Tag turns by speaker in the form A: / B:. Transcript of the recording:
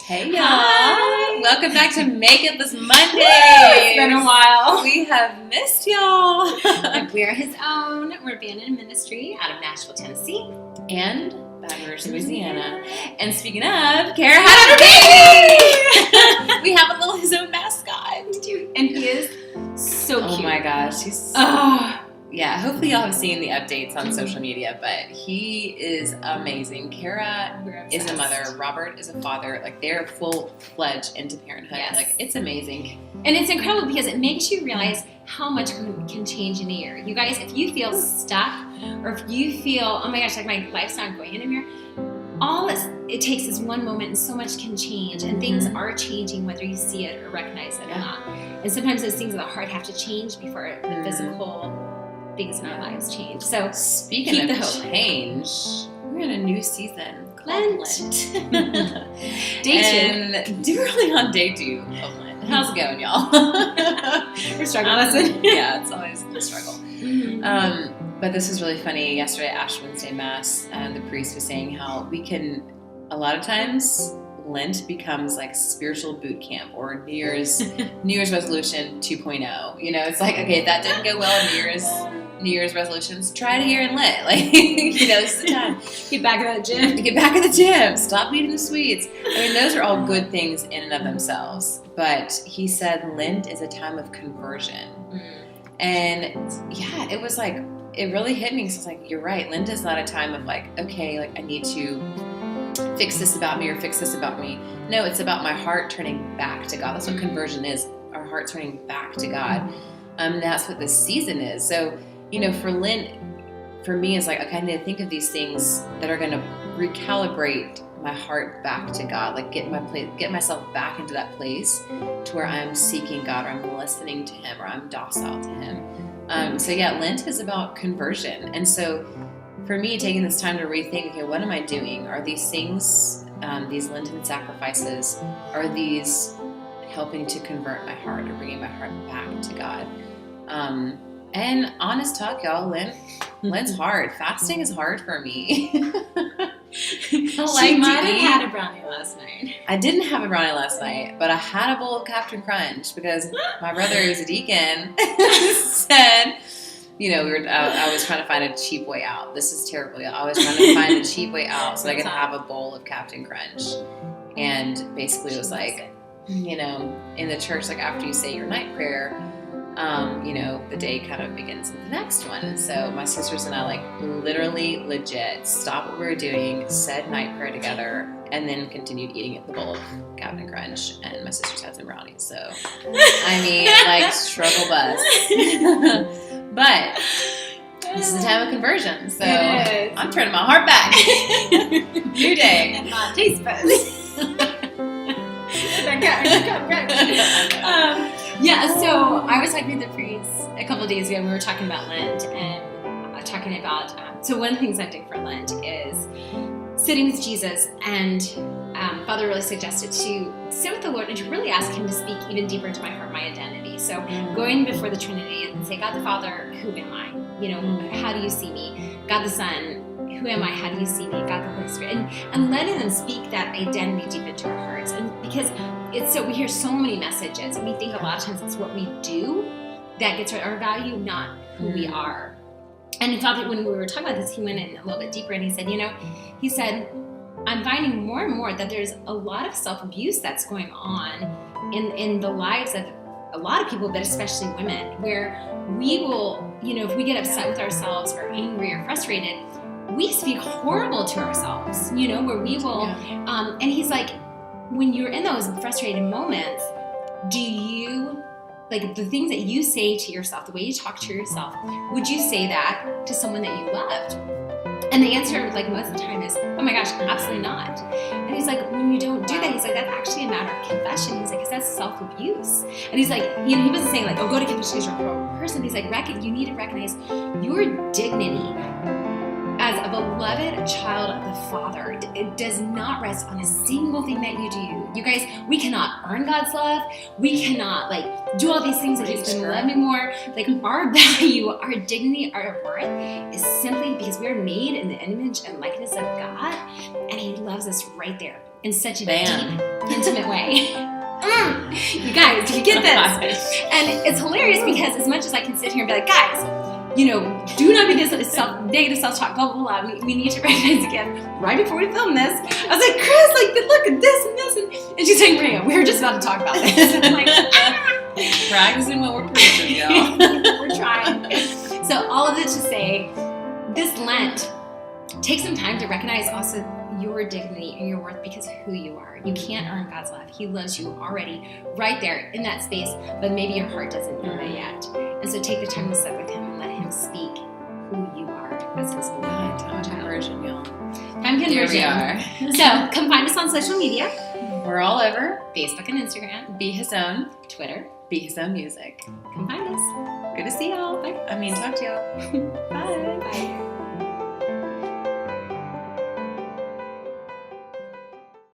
A: Hey y'all!
B: Hi.
A: Welcome back to Make It This Monday.
B: It's been a while.
A: We have missed y'all.
B: And we're his own. We're being in ministry out of Nashville, Tennessee.
A: And Baton Rouge, Louisiana. And speaking of, Kara had a baby! We have a little his own mascot.
B: And he is so cute.
A: Oh my gosh, he's yeah, hopefully y'all have seen the updates on social media, but he is amazing. Kara is a mother, Robert is a father. Like, they're full-fledged into parenthood.
B: Yes.
A: Like, it's amazing.
B: And it's incredible because it makes you realize how much can change in a year. You guys, if you feel stuck, or if you feel, oh my gosh, like my life's not going anywhere, all it takes is one moment and so much can change, and things are changing whether you see it or recognize it or not. And sometimes those things of the heart have to change before the physical things in our lives change. So
A: speaking
B: keep
A: of
B: the hope.
A: change, we're in a new season called
B: Lent.
A: Day 2. We're really on day 2 of Lent. How's it going, y'all?
B: We're struggling.
A: Yeah, it's always a struggle. But this was really funny. Yesterday at Ash Wednesday Mass, the priest was saying how we can, a lot of times, Lent becomes like spiritual boot camp or New Year's resolution 2.0. You know, it's like, okay, if that didn't go well in New Year's resolutions, try it here in Lent. Like, you know, this is the time.
B: Get back in the gym.
A: Get back in the gym. Stop eating the sweets. I mean, those are all good things in and of themselves. But he said Lent is a time of conversion. And yeah, it was like, it really hit me. So it's like, you're right. Lent is not a time of like, okay, like I need to fix this about me or fix this about me. No, it's about my heart turning back to God. That's what conversion is. Our heart turning back to God. That's what this season is. So, you know, for Lent, for me, it's like, okay, I need to think of these things that are going to recalibrate my heart back to God, like get myself back into that place to where I'm seeking God, or I'm listening to Him, or I'm docile to Him. So yeah, Lent is about conversion. And so for me, taking this time to rethink, okay, what am I doing? Are these things, these Lenten sacrifices, are these helping to convert my heart or bringing my heart back to God? And honest talk, y'all, Lent's hard. Fasting is hard for me.
B: She might have had a brownie last night.
A: I didn't have a brownie last night, but I had a bowl of Captain Crunch because my brother, who's a deacon, said, you know, I was trying to find a cheap way out. This is terrible. I was trying to find a cheap way out so I could have a bowl of Captain Crunch. And basically it was like, you know, in the church, like after you say your night prayer, you know, the day kind of begins with the next one. And so my sisters and I, like, literally legit stopped what we were doing, said night prayer together, and then continued eating the bowl of Captain Crunch. And my sisters had some brownies. So, I mean, like, struggle bus. But this is the time of conversion. So I'm turning my heart back. New day.
B: And my taste buds. Yeah, so I was talking to the priest a couple of days ago, and we were talking about Lent, and talking about, so one of the things I did for Lent is sitting with Jesus, and Father really suggested to sit with the Lord and to really ask Him to speak even deeper into my heart, my identity. So going before the Trinity and say, God the Father, who am I? You know, how do you see me? God the Son, who am I? How do you see me? God the Holy Spirit. And letting them speak that identity deep into our hearts. And because we hear so many messages, and we think a lot of times it's what we do that gets our value, not who we are. And in fact, when we were talking about this, he went in a little bit deeper, and he said, I'm finding more and more that there's a lot of self-abuse that's going on in the lives of a lot of people, but especially women, where we will, you know, if we get upset with ourselves or angry or frustrated, we speak horrible to ourselves, you know, where we will, and he's like, when you're in those frustrated moments, do you, like, the things that you say to yourself, the way you talk to yourself, would you say that to someone that you loved? And the answer, like, most of the time is, oh my gosh, absolutely not. And he's like, when you don't do that, he's like, that's actually a matter of confession. He's like, because that's self-abuse. And he's like, you know, he wasn't saying, like, oh, go to confession because you're a horrible person. He's like, you need to recognize your dignity as a beloved child of the Father. It does not rest on a single thing that you do. You guys, we cannot earn God's love. We cannot, like, do all these things that He's been loving more. Like, our value, our dignity, our worth is simply because we are made in the image and likeness of God. And loves us right there in such a
A: Bam.
B: deep, intimate way. You guys, you get this. And it's hilarious because as much as I can sit here and be like, guys, you know, do not be this negative self-talk, blah, blah, blah. We need to recognize again, right before we film this, I was like, Chris, like, look at this and this. And she's saying, Maria, we were just about to talk about this. And I'm like,
A: practicing what we're preaching, y'all.
B: We're trying. So all of it to say, this Lent, take some time to recognize also your dignity and your worth because of who you are. You can't earn God's love. He loves you already right there in that space, but maybe your heart doesn't know that yet. And so take the time to sit with him and let him speak who you are as his beloved
A: Time conversion, y'all.
B: Time conversion.
A: Here we are.
B: So come find us on social media.
A: We're all over.
B: Facebook and Instagram.
A: Be His Own.
B: Twitter.
A: Be His Own Music.
B: Come find us.
A: Good to see y'all.
B: Bye.
A: Talk to y'all. Bye.
B: Bye.